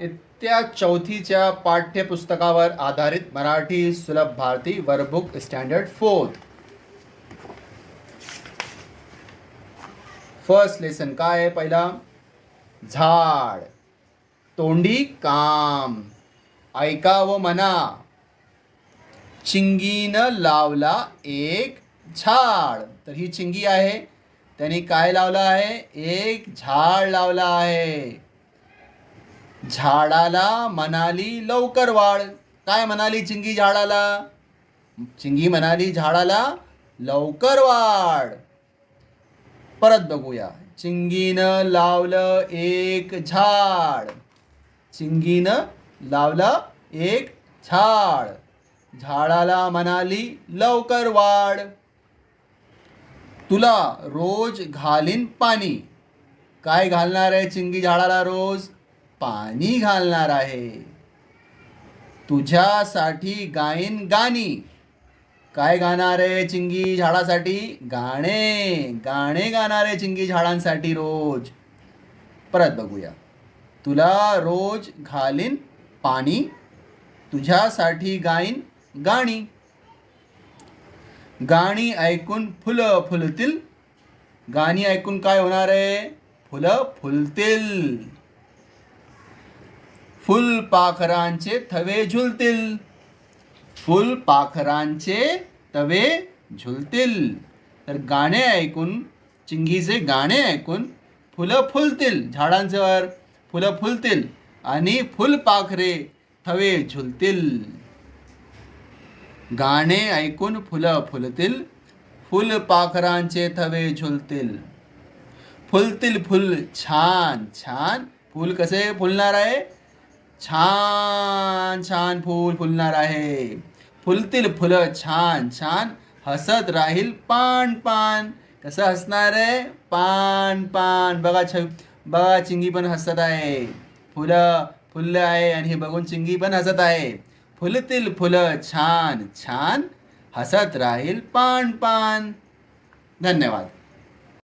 इयत्ता चौथीच्या पाठ्यपुस्तकावर आधारित Marathi Sulabh Bharati workbook standard 4. First lesson काय आहे? पहिला, झाड, तोंडी काम, ऐकावं मना, चिंगीनं लावला एक झाड. तर ही चिंगी आहे, त्यांनी काय लावलं आहे? एक झाड लावला आहे. झाडाला म्हणाली लवकर वाढ. काय म्हणाली चिंगी झाडाला? चिंगी म्हणाली झाडाला लवकर वाढ. परत बघूया. चिंगीनं लावलं एक झाड. चिंगीनं लावलं एक झाड. झाडाला म्हणाली लवकर वाढ. तुला रोज घालीन पाणी. काय घालणार आहे चिंगी झाडाला? रोज पाणी घालणार आहे. तुझ्यासाठी गाईन गाणी. काय गाणार आहे चिंगी झाडासाठी? गाणे. गाणे गाणार आहे चिंगी झाडांसाठी रोज. परत बघूया. तुला रोज घालीन पाणी, तुझ्यासाठी गाईन गाणी. गाणी ऐकून फुलं फुलतील. गाणी ऐकून काय होणार आहे? फुलं फुलतील. फुलपाखरांचे थवे झुलतील. फुलपाखरांचे तवे झुलतील. तर गाणे ऐकून, चिंगीचे गाणे ऐकून फुलं फुलतील. झाडांवर फुलं फुलतील आणि फुलपाखरे थवे झुलतील. गाणे ऐकून फुलं फुलतील, फुलपाखरांचे थवे झुलतील. फुलतील फुल छान छान. फूल कसे फुलणार आहे? छान छान फूल फुलणार आहे. फुलतील फुलं छान छान, हसत राहील पान पान. कसं हसणार आहे? पान पान. बघा चिंगी पण हसत आहे. फुलं फुललं आहे आणि हे बघून चिंगी पण हसत आहे. फुलतील फुलं छान छान, हसत राहील पान पान. धन्यवाद.